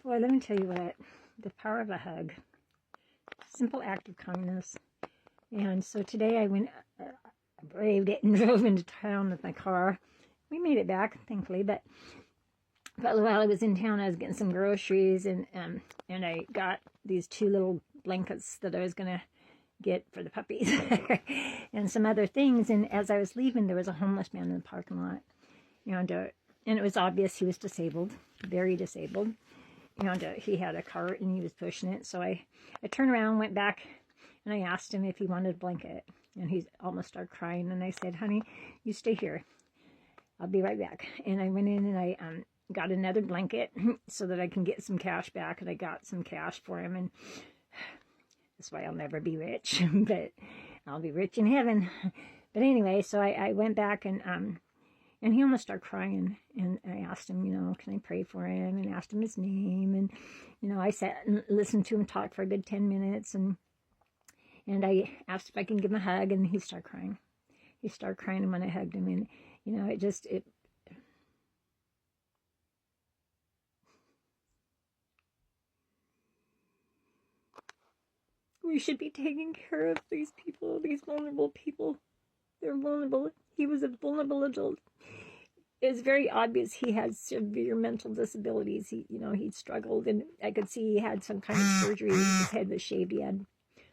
Boy, let me tell you what, the power of a hug. Simple act of kindness. And so today I went, braved it and drove into town with my car. We made it back, thankfully, but while I was in town, I was getting some groceries, and I got these 2 little blankets that I was going to get for the puppies and some other things. And as I was leaving, there was a homeless man in the parking lot. And it was obvious he was disabled, very disabled. And he had a cart and he was pushing it. So I turned around, went back, and I asked him if he wanted a blanket. And he almost started crying. And I said, honey, you stay here. I'll be right back. And I went in and I got another blanket so that I can get some cash back. And I got some cash for him. And that's why I'll never be rich. But I'll be rich in heaven. But anyway, so I went back and he almost started crying, and I asked him, can I pray for him, and asked him his name, and, I sat and listened to him talk for a good 10 minutes, and I asked if I can give him a hug, and he started crying. He started crying when I hugged him, and, we should be taking care of these people, these vulnerable people. They're vulnerable. He was a vulnerable adult. It's very obvious he had severe mental disabilities. He struggled, and I could see he had some kind of surgery. His head was shaved. He had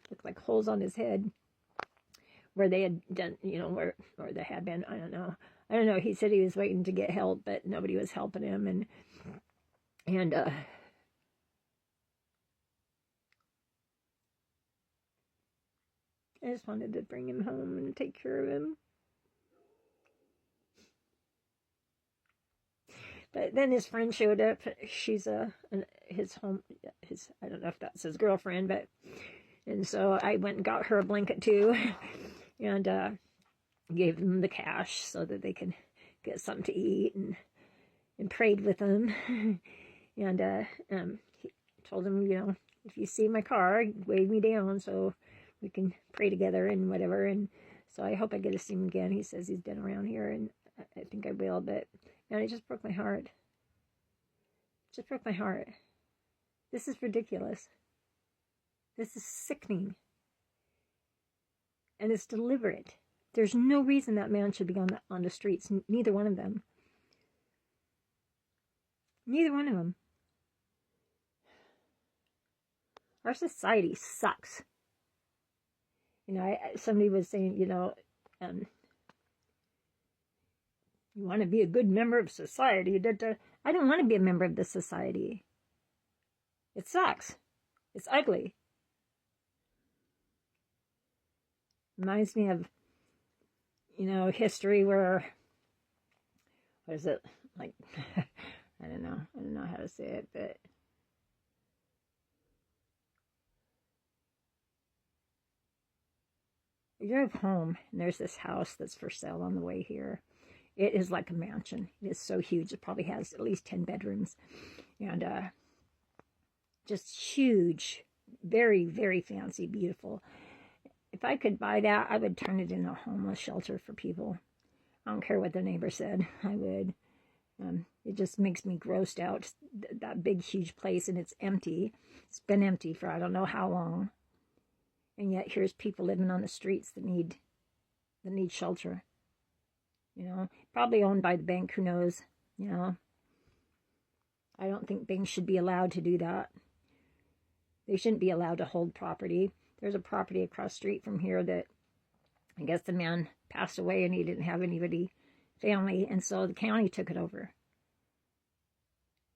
looked like holes on his head where they had done, or there had been. I don't know. He said he was waiting to get help, but nobody was helping him, and I just wanted to bring him home and take care of him. But then his friend showed up. She's his I don't know if that's his girlfriend, and so I went and got her a blanket too, and gave them the cash so that they could get something to eat, and prayed with them, and he told them, if you see my car, wave me down so we can pray together and whatever. And so I hope I get to see him again. He says he's been around here, and I think I will, but it just broke my heart. It just broke my heart. This is ridiculous. This is sickening. And it's deliberate. There's no reason that man should be on the streets. Neither one of them. Neither one of them. Our society sucks. Somebody was saying, you want to be a good member of society. I don't want to be a member of this society. It sucks. It's ugly. Reminds me of, history where, what is it? Like, I don't know how to say it, but I drove home, and there's this house that's for sale on the way here. It is like a mansion. It is so huge. It probably has at least 10 bedrooms. And just huge. Very, very fancy, beautiful. If I could buy that, I would turn it into a homeless shelter for people. I don't care what the neighbor said. I would. It just makes me grossed out. That big, huge place, and it's empty. It's been empty for I don't know how long. And yet here's people living on the streets that need shelter. Probably owned by the bank, who knows, I don't think banks should be allowed to do that. They shouldn't be allowed to hold property. There's a property across the street from here that I guess the man passed away and he didn't have anybody, family, and so the county took it over.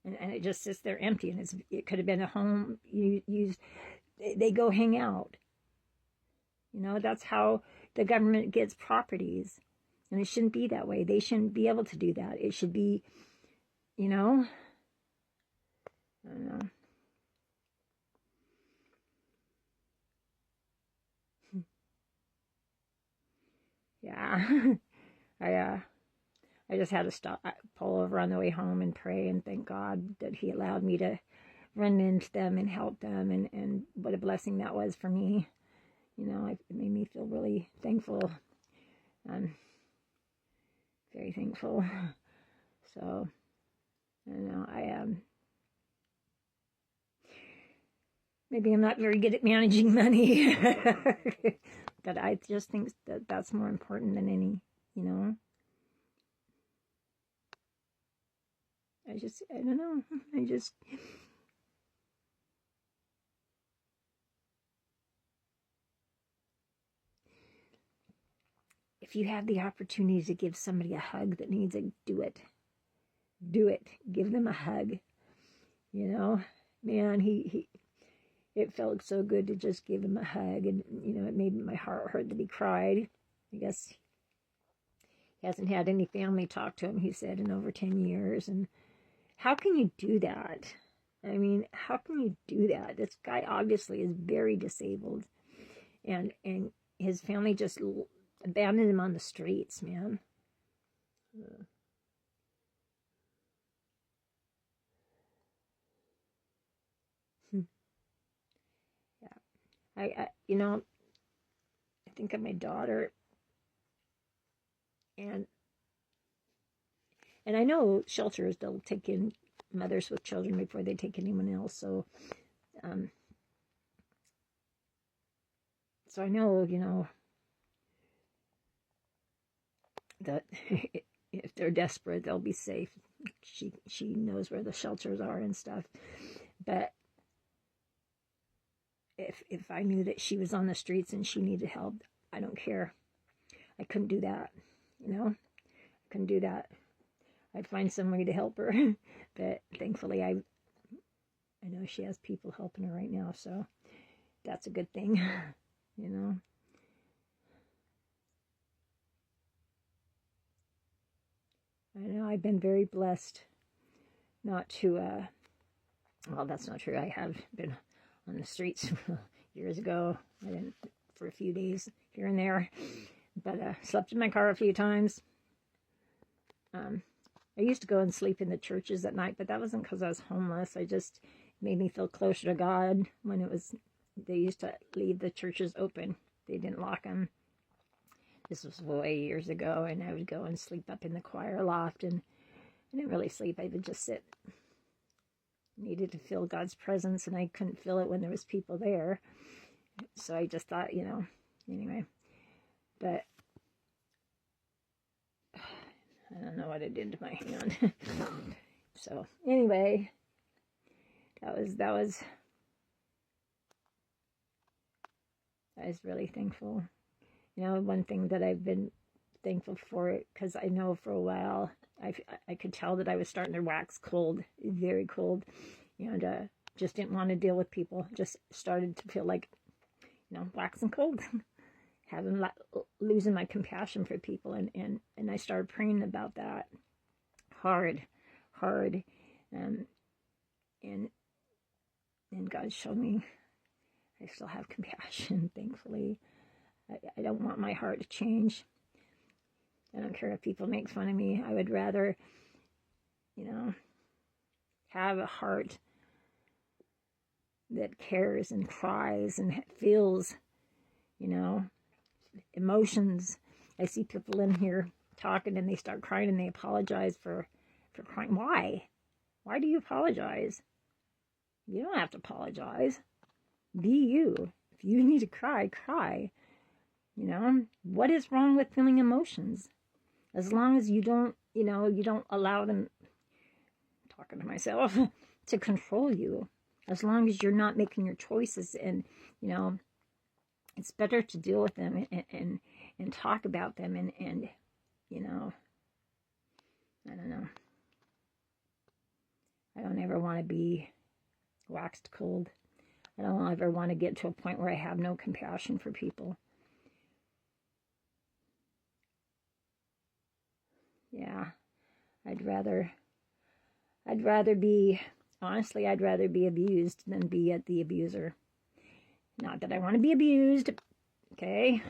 And it just sits there empty, and it could have been a home used. They go hang out. That's how the government gets properties. And it shouldn't be that way. They shouldn't be able to do that. It should be, I don't know. Yeah. I just had to pull over on the way home and pray and thank God that he allowed me to run into them and help them, and what a blessing that was for me. It made me feel really thankful. Very thankful. So, I don't know, maybe I'm not very good at managing money. But I just think that that's more important than any, you know. I don't know. If you have the opportunity to give somebody a hug that needs it, do it. Do it. Give them a hug. You know, man, it felt so good to just give him a hug, and you know, it made my heart hurt that he cried. I guess he hasn't had any family talk to him, he said, in over 10 years. And how can you do that? I mean, how can you do that? This guy obviously is very disabled, and his family just abandoned him on the streets, man. Yeah, you know, I think of my daughter, and I know shelters, they'll take in mothers with children before they take anyone else. So, so I know, you know, that if they're desperate, they'll be safe. She knows where the shelters are and stuff. But if I knew that she was on the streets and she needed help, I don't care. I couldn't do that, you know. I couldn't do that. I'd find some way to help her. But thankfully, I know she has people helping her right now, so that's a good thing, you know. I know I've been very blessed not to, well, that's not true. I have been on the streets years ago. I didn't for a few days here and there, but slept in my car a few times. I used to go and sleep in the churches at night, but that wasn't because I was homeless. I just made me feel closer to God when it was, they used to leave the churches open. They didn't lock them. This was way years ago, and I would go and sleep up in the choir loft, and I didn't really sleep. I would just sit. Needed to feel God's presence, and I couldn't feel it when there was people there. So I just thought, you know, anyway. But I don't know what it did to my hand. So anyway, that was really thankful. You know, one thing that I've been thankful for, because I know for a while I could tell that I was starting to wax cold, very cold, and just didn't want to deal with people. Just started to feel like, you know, waxing cold, losing my compassion for people, and I started praying about that hard, and God showed me I still have compassion, thankfully. I don't want my heart to change. I don't care if people make fun of me. I would rather, you know, have a heart that cares and cries and feels, you know, emotions. I see people in here talking and they start crying and they apologize for crying. Why? Why do you apologize? You don't have to apologize. Be you. If you need to cry, cry. You know, what is wrong with feeling emotions? As long as you don't, you know, you don't allow them, I'm talking to myself, to control you. As long as you're not making your choices, and, you know, it's better to deal with them and talk about them and, you know, I don't know. I don't ever want to be waxed cold. I don't ever want to get to a point where I have no compassion for people. Yeah, I'd rather be, honestly, I'd rather be abused than be at the abuser. Not that I want to be abused, okay?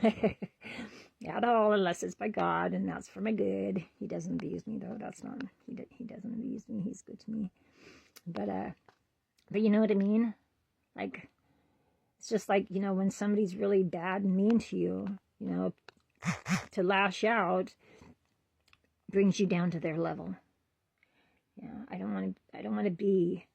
At all, unless it's by God, and that's for my good. He doesn't abuse me, though. That's not, he doesn't abuse me. He's good to me. But you know what I mean? Like, it's just like, you know, when somebody's really bad and mean to you, you know, to lash out brings you down to their level. Yeah, I don't want to be